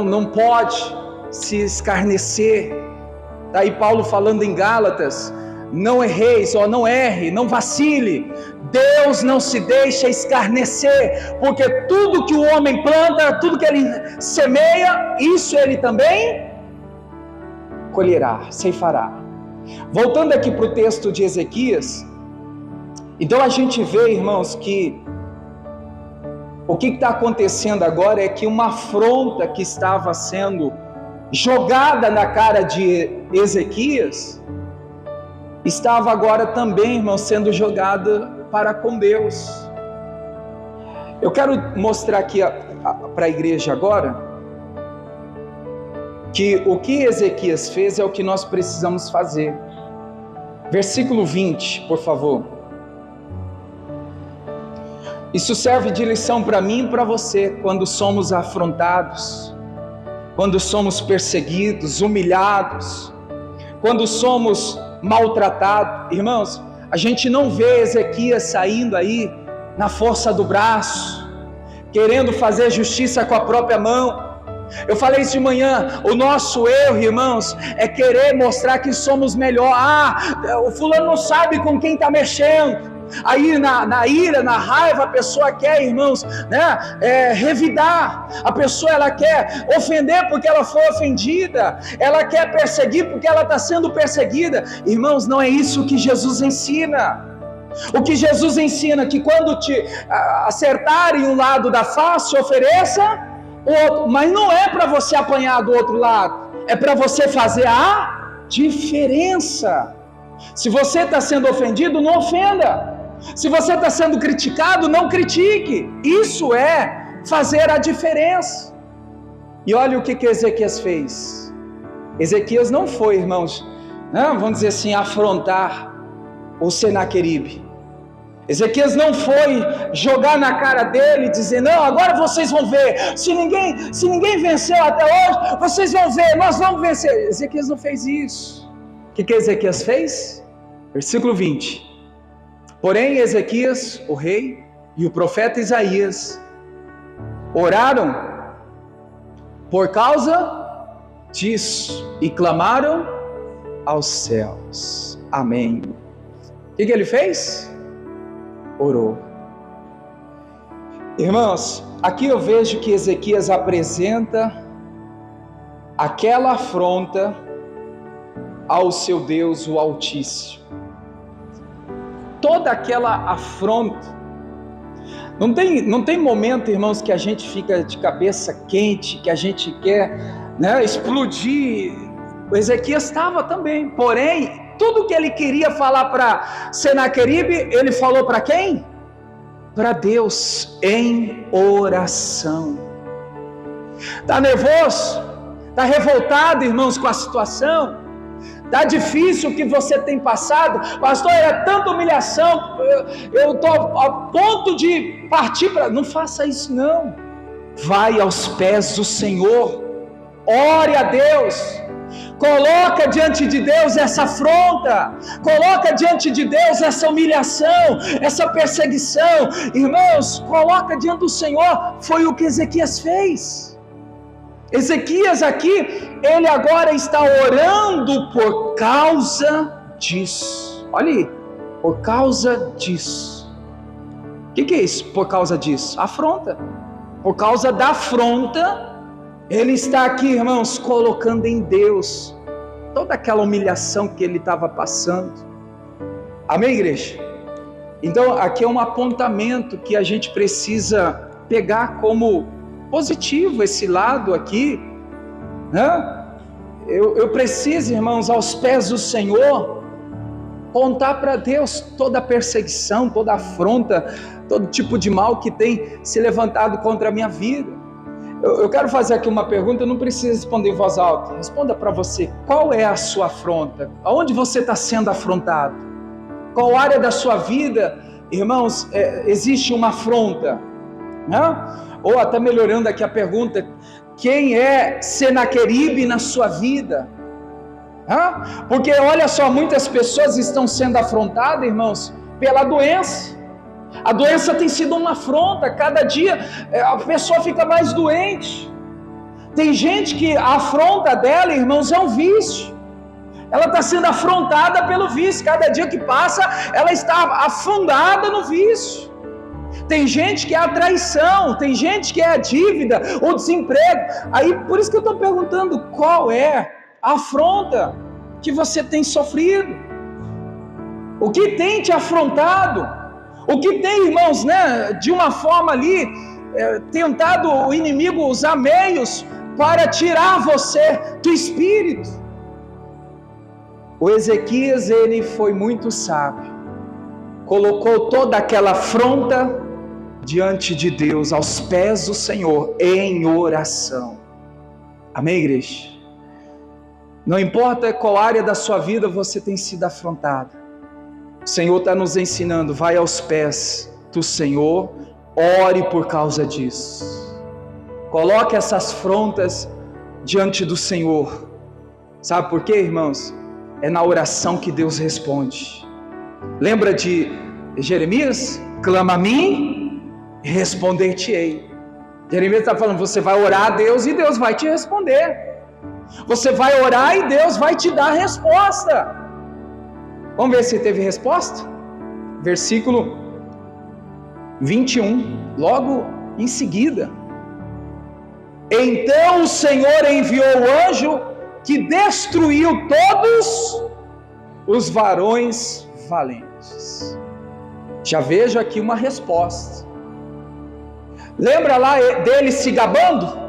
não pode se escarnecer. Daí Paulo falando em Gálatas: não erreis, não erre, não vacile, Deus não se deixa escarnecer, porque tudo que o homem planta, tudo que ele semeia, isso ele também colherá, ceifará. Voltando aqui para o texto de Ezequias, então a gente vê, irmãos, que o que está acontecendo agora é que uma afronta que estava sendo jogada na cara de Ezequias, estava agora também, irmãos, sendo jogada para com Deus. Eu quero mostrar aqui para a igreja agora, que o que Ezequias fez é o que nós precisamos fazer. Versículo 20, por favor. Isso serve de lição para mim e para você, quando somos afrontados, quando somos perseguidos, humilhados, quando somos maltratados. Irmãos, a gente não vê Ezequias saindo aí na força do braço, querendo fazer justiça com a própria mão. Eu falei isso de manhã, o nosso erro, irmãos, é querer mostrar que somos melhor. O fulano não sabe com quem está mexendo. Aí na ira, na raiva, a pessoa quer, irmãos, revidar. A pessoa, ela quer ofender porque ela foi ofendida. Ela quer perseguir porque ela está sendo perseguida. Irmãos, não é isso que Jesus ensina. O que Jesus ensina, que quando te acertarem um lado da face, ofereça o outro. Mas não é para você apanhar do outro lado, é para você fazer a diferença. Se você está sendo ofendido, não ofenda. Se você está sendo criticado, não critique. Isso é fazer a diferença. E olha o que Ezequias fez. Ezequias não foi, irmãos, vamos dizer assim, afrontar o Senaqueribe. Ezequias não foi jogar na cara dele, dizer, não, agora vocês vão ver, se ninguém venceu até hoje, vocês vão ver, nós vamos vencer. Ezequias não fez isso. O que Ezequias fez? Versículo 20. Porém Ezequias, o rei, e o profeta Isaías oraram por causa disso e clamaram aos céus. Amém. O que ele fez? Orou. Irmãos, aqui eu vejo que Ezequias apresenta aquela afronta ao seu Deus, o Altíssimo. Toda aquela afronta. Não tem momento, irmãos, que a gente fica de cabeça quente, que a gente quer, explodir. O Ezequias estava também, porém, tudo que ele queria falar para Senaqueribe, ele falou para quem? Para Deus, em oração. Está nervoso? Está revoltado, irmãos, com a situação? Está difícil o que você tem passado? Pastor, é tanta humilhação, eu estou a ponto de partir para... Não faça isso não. Vai aos pés do Senhor, ore a Deus. Coloca diante de Deus essa afronta, coloca diante de Deus essa humilhação, essa perseguição. Irmãos, coloca diante do Senhor. Foi o que Ezequias fez. Ezequias aqui, ele agora está orando por causa disso. Olha aí, por causa disso. O que é isso? Por causa disso? Afronta. Por causa da afronta, ele está aqui, irmãos, colocando em Deus toda aquela humilhação que ele estava passando. Amém, igreja? Então, aqui é um apontamento que a gente precisa pegar como positivo, esse lado aqui, né? Eu preciso, irmãos, aos pés do Senhor, contar para Deus toda a perseguição, toda a afronta, todo tipo de mal que tem se levantado contra a minha vida. Eu quero fazer aqui uma pergunta, não precisa responder em voz alta. Responda para você, qual é a sua afronta? Aonde você está sendo afrontado? Qual área da sua vida, irmãos, existe uma afronta? Né? Ou até melhorando aqui a pergunta, quem é Senaqueribe na sua vida? Porque olha só, muitas pessoas estão sendo afrontadas, irmãos, pela doença. A doença tem sido uma afronta, cada dia a pessoa fica mais doente. Tem gente que a afronta dela, irmãos, é um vício. Ela está sendo afrontada pelo vício, cada dia que passa ela está afundada no vício. Tem gente que é a traição, tem gente que é a dívida, o desemprego. Aí por isso que eu estou perguntando, qual é a afronta que você tem sofrido? O que tem te afrontado? O que tem, irmãos, de uma forma ali, tentado o inimigo usar meios para tirar você do espírito? O Ezequias, ele foi muito sábio, colocou toda aquela afronta diante de Deus, aos pés do Senhor, em oração. Amém, igreja? Não importa qual área da sua vida você tem sido afrontado, o Senhor está nos ensinando, vai aos pés do Senhor, ore por causa disso. Coloque essas afrontas diante do Senhor. Sabe por quê, irmãos? É na oração que Deus responde. Lembra de Jeremias? Clama a mim e responder-te-ei. Jeremias está falando, você vai orar a Deus e Deus vai te responder. Você vai orar e Deus vai te dar a resposta. Vamos ver se teve resposta? Versículo 21, logo em seguida. Então o Senhor enviou o anjo que destruiu todos os varões valentes. Já vejo aqui uma resposta. Lembra lá dele se gabando?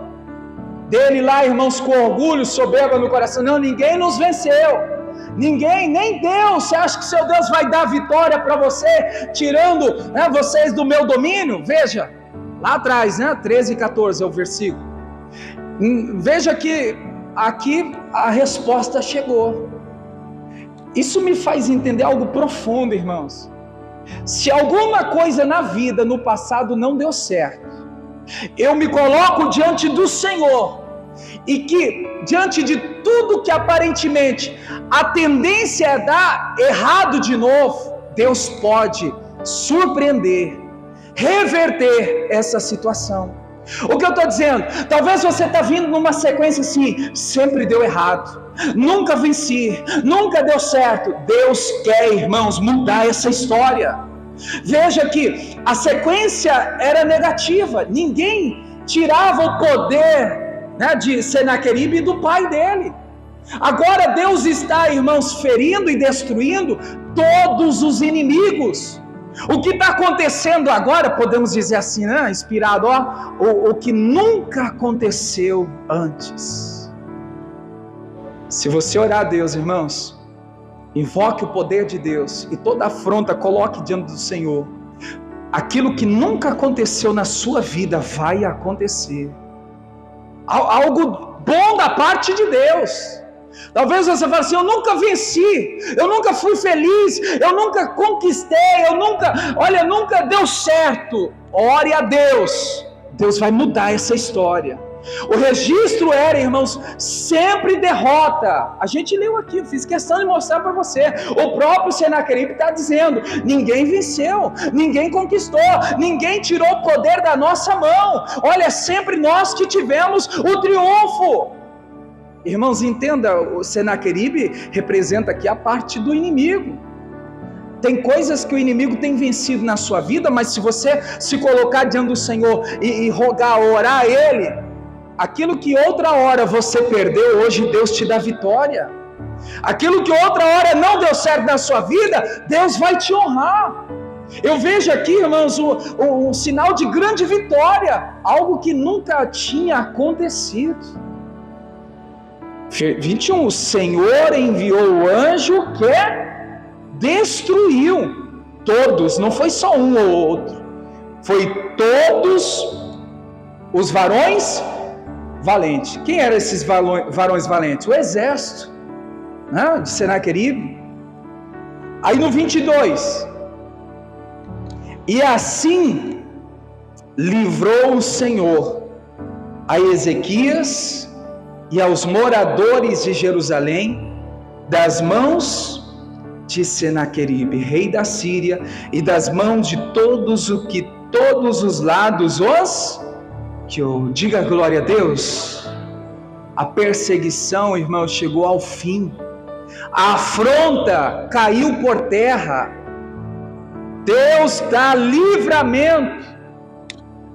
Dele lá, irmãos, com orgulho, soberba no coração. Não, ninguém nos venceu. Ninguém, nem Deus. Você acha que seu Deus vai dar vitória para você, tirando vocês do meu domínio? Veja, lá atrás, 13 e 14 é o versículo. Veja que aqui a resposta chegou. Isso me faz entender algo profundo, irmãos. Se alguma coisa na vida, no passado, não deu certo, eu me coloco diante do Senhor, e que diante de tudo que aparentemente a tendência é dar errado de novo, Deus pode surpreender, reverter essa situação. O que eu estou dizendo? Talvez você está vindo numa sequência assim, sempre deu errado, nunca venci, nunca deu certo. Deus quer, irmãos, mudar essa história. Veja que a sequência era negativa, ninguém tirava o poder, né, de Senaqueribe do pai dele. Agora Deus está, irmãos, ferindo e destruindo todos os inimigos. O que está acontecendo agora, podemos dizer assim, né? Inspirado, o que nunca aconteceu antes. Se você orar a Deus, irmãos, invoque o poder de Deus e toda afronta coloque diante do Senhor. Aquilo que nunca aconteceu na sua vida vai acontecer. Algo bom da parte de Deus. Talvez você fale assim, eu nunca venci, eu nunca fui feliz, eu nunca conquistei, nunca deu certo. Ore a Deus, Deus vai mudar essa história. O registro era, irmãos, sempre derrota. A gente leu aqui, eu fiz questão de mostrar para você. O próprio Senaqueribe está dizendo, ninguém venceu, ninguém conquistou, ninguém tirou o poder da nossa mão. Olha, sempre nós que tivemos o triunfo. Irmãos, entenda, o Senaqueribe representa aqui a parte do inimigo. Tem coisas que o inimigo tem vencido na sua vida, mas se você se colocar diante do Senhor e rogar, orar a Ele, aquilo que outra hora você perdeu, hoje Deus te dá vitória. Aquilo que outra hora não deu certo na sua vida, Deus vai te honrar. Eu vejo aqui, irmãos, um sinal de grande vitória, algo que nunca tinha acontecido. 21, o Senhor enviou o anjo que destruiu todos, não foi só um ou outro, foi todos os varões valentes. Quem eram esses varões valentes? O exército, né, de Senaqueribe. Aí no 22, e assim livrou o Senhor a Ezequias e aos moradores de Jerusalém das mãos de Senaqueribe, rei da Síria, e das mãos de todos os lados que eu diga glória a Deus. A perseguição, irmãos, chegou ao fim. A afronta caiu por terra. Deus dá livramento.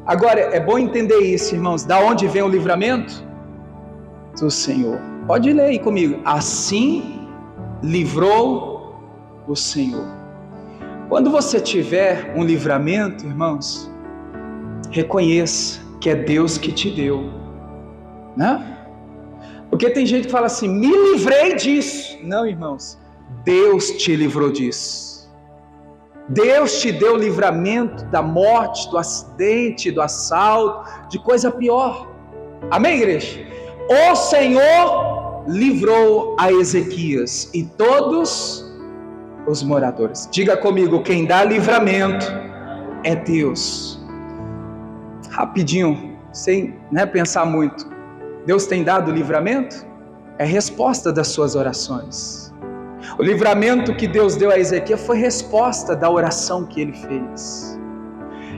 Agora é bom entender isso, irmãos. Da onde vem o livramento? Do Senhor. Pode ler aí comigo. Assim livrou o Senhor. Quando você tiver um livramento, irmãos, reconheça que é Deus que te deu, né? Porque tem gente que fala assim, me livrei disso. Não, irmãos, Deus te livrou disso. Deus te deu o livramento da morte, do acidente, do assalto, de coisa pior. Amém, igreja? O Senhor livrou a Ezequias e todos os moradores. Diga comigo, quem dá livramento é Deus. Rapidinho, sem pensar muito. Deus tem dado livramento? É resposta das suas orações. O livramento que Deus deu a Ezequias foi resposta da oração que ele fez.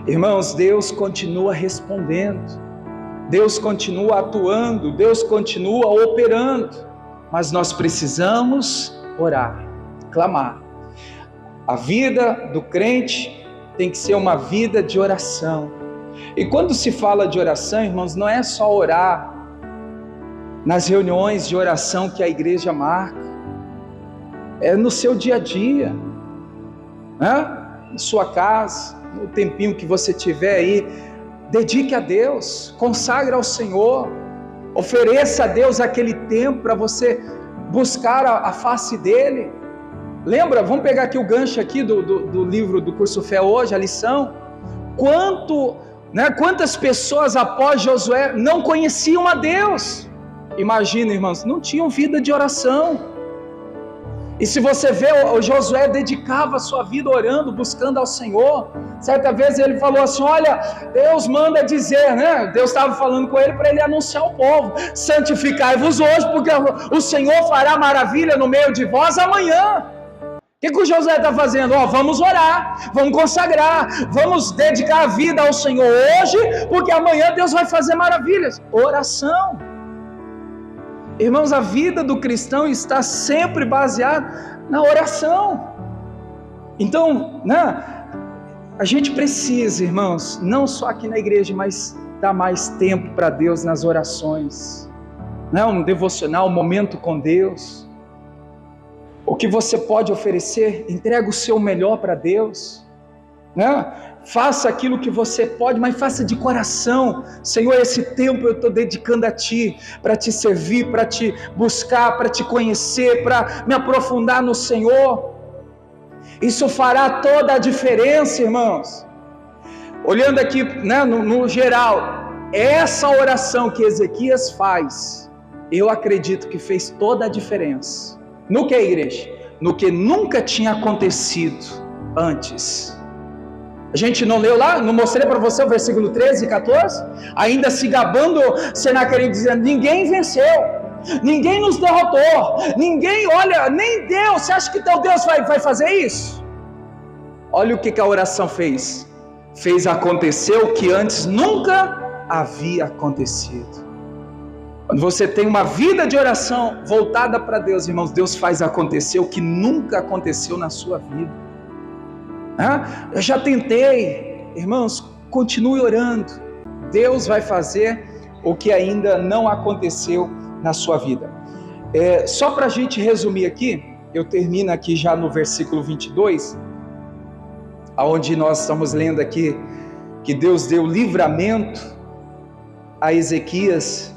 Irmãos, Deus continua respondendo. Deus continua atuando, Deus continua operando, mas nós precisamos orar, clamar. A vida do crente tem que ser uma vida de oração. E quando se fala de oração, irmãos, não é só orar nas reuniões de oração que a igreja marca, é no seu dia a dia, né? Na sua casa, no tempinho que você tiver aí. Dedique a Deus, consagre ao Senhor, ofereça a Deus aquele tempo para você buscar a face dEle. Lembra, vamos pegar aqui o gancho aqui do livro do Curso Fé hoje, a lição. Quantas pessoas após Josué não conheciam a Deus? Imagina, irmãos, não tinham vida de oração. E se você vê, o Josué dedicava a sua vida orando, buscando ao Senhor. Certa vez ele falou assim, olha, Deus manda dizer, né? Deus estava falando com ele para ele anunciar ao povo, santificai-vos hoje, porque o Senhor fará maravilha no meio de vós amanhã. O que o Josué está fazendo? Vamos orar, vamos consagrar, vamos dedicar a vida ao Senhor hoje, porque amanhã Deus vai fazer maravilhas. Oração. Irmãos, a vida do cristão está sempre baseada na oração. Então, né, a gente precisa, irmãos, não só aqui na igreja, mas dar mais tempo para Deus nas orações, né, um devocional, um momento com Deus. O que você pode oferecer, entrega o seu melhor para Deus, né? Faça aquilo que você pode, mas faça de coração. Senhor, esse tempo eu estou dedicando a Ti, para Te servir, para Te buscar, para Te conhecer, para me aprofundar no Senhor. Isso fará toda a diferença, irmãos. Olhando aqui, né, no geral, essa oração que Ezequias faz, eu acredito que fez toda a diferença. No que, igreja? No que nunca tinha acontecido antes. A gente não leu lá? Não mostrei para você o versículo 13 e 14? Ainda se gabando, Senaqueribe dizendo, ninguém venceu, ninguém nos derrotou, ninguém, olha, nem Deus, você acha que teu Deus vai fazer isso? Olha o que a oração fez. Fez acontecer o que antes nunca havia acontecido. Quando você tem uma vida de oração voltada para Deus, irmãos, Deus faz acontecer o que nunca aconteceu na sua vida. Eu já tentei, irmãos, continue orando. Deus vai fazer o que ainda não aconteceu na sua vida. Só para a gente resumir aqui, eu termino aqui já no versículo 22, onde nós estamos lendo aqui que Deus deu livramento a Ezequias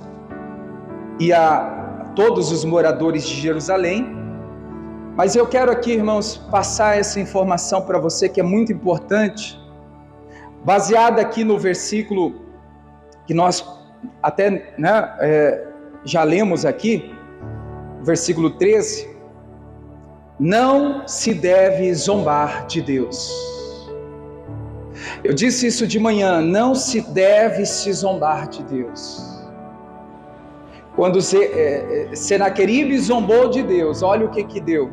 e a todos os moradores de Jerusalém. Mas eu quero aqui, irmãos, passar essa informação para você que é muito importante, baseada aqui no versículo que nós até, né, já lemos aqui, versículo 13. Não se deve zombar de Deus. Eu disse isso de manhã, não se deve se zombar de Deus. Quando Senaqueribe zombou de Deus, olha o que deu.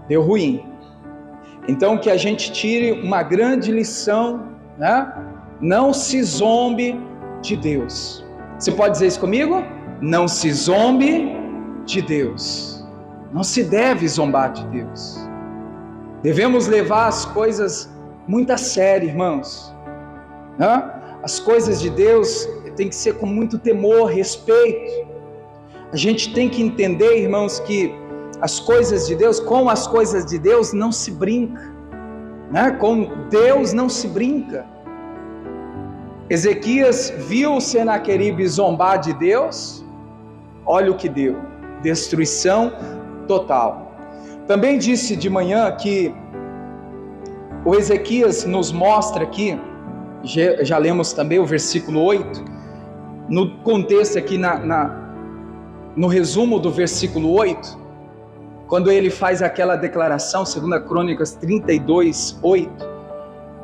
Deu ruim. Então que a gente tire uma grande lição, né? Não se zombe de Deus. Você pode dizer isso comigo? Não se zombe de Deus. Não se deve zombar de Deus. Devemos levar as coisas muito a sério, irmãos, né? As coisas de Deus tem que ser com muito temor, respeito. A gente tem que entender, irmãos, que as coisas de Deus, com as coisas de Deus não se brinca, né? Com Deus não se brinca. Ezequias viu Senaqueribe zombar de Deus, olha o que deu, destruição total. Também disse de manhã que o Ezequias nos mostra aqui, já lemos também o versículo 8, no contexto aqui, no resumo do versículo 8, quando ele faz aquela declaração, 2 Crônicas 32, 8,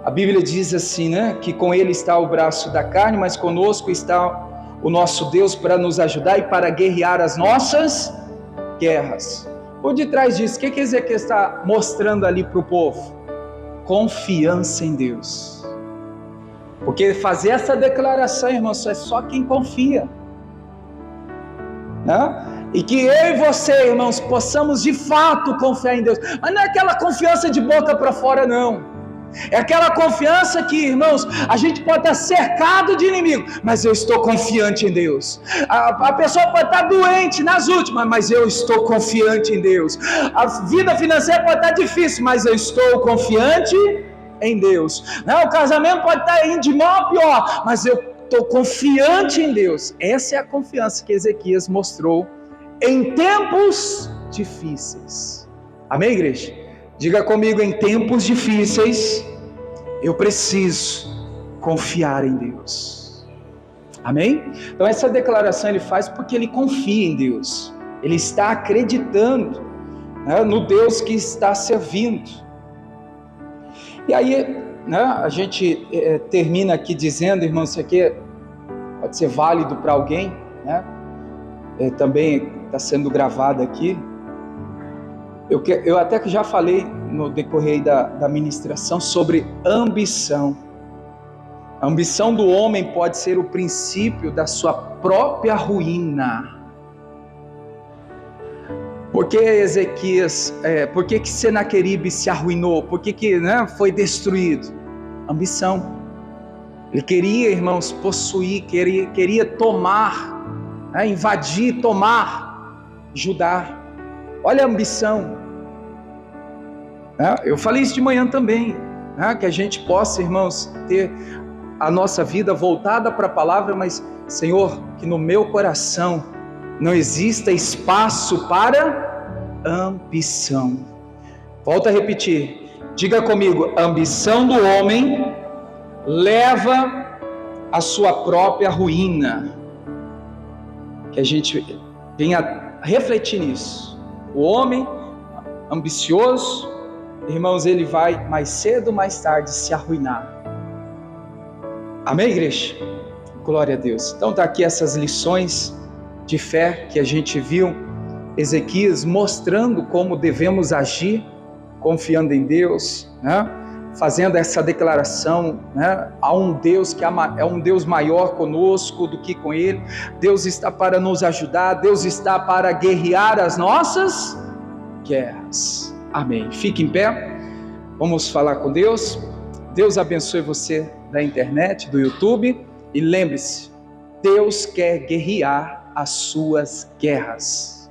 a Bíblia diz assim, né, que com ele está o braço da carne, mas conosco está o nosso Deus para nos ajudar e para guerrear as nossas guerras. Por detrás disso, o que Ezequias está mostrando ali para o povo? Confiança em Deus. Porque fazer essa declaração, irmãos, é só quem confia, né? E que eu e você, irmãos, possamos de fato confiar em Deus. Mas não é aquela confiança de boca para fora, não. É aquela confiança que, irmãos, a gente pode estar cercado de inimigo, mas eu estou confiante em Deus. A pessoa pode estar doente nas últimas, mas eu estou confiante em Deus. A vida financeira pode estar difícil, mas eu estou confiante em Deus. O casamento pode estar indo de mal a pior, mas eu estou confiante em Deus. Essa é a confiança que Ezequias mostrou em tempos difíceis. Amém, igreja? Diga comigo, em tempos difíceis, eu preciso confiar em Deus. Amém? Então essa declaração ele faz porque ele confia em Deus. Ele está acreditando né, no Deus que está servindo. E aí, né, a gente termina aqui dizendo, irmãos, isso aqui pode ser válido para alguém, né? Também está sendo gravado aqui. Eu até que já falei no decorrer da ministração sobre ambição. A ambição do homem pode ser o princípio da sua própria ruína. Por que Ezequias, por que Senaqueribe se arruinou? Por que né, foi destruído? Ambição. Ele queria, irmãos, possuir, queria tomar, né, invadir, tomar Judá. Olha a ambição. Eu falei isso de manhã também, né, que a gente possa, irmãos, ter a nossa vida voltada para a palavra, mas, Senhor, que no meu coração não exista espaço para ambição. Volto a repetir, diga comigo: ambição do homem leva à sua própria ruína. Que a gente venha refletir nisso. O homem ambicioso, irmãos, ele vai mais cedo ou mais tarde se arruinar. Amém, igreja? Glória a Deus. Então está aqui essas lições de fé que a gente viu Ezequias mostrando como devemos agir, confiando em Deus, né? Fazendo essa declaração, né? Há um Deus que é um Deus maior conosco do que com Ele. Deus está para nos ajudar, Deus está para guerrear as nossas guerras. Amém. Fique em pé, vamos falar com Deus. Deus abençoe você da internet, do YouTube, e lembre-se, Deus quer guerrear as suas guerras.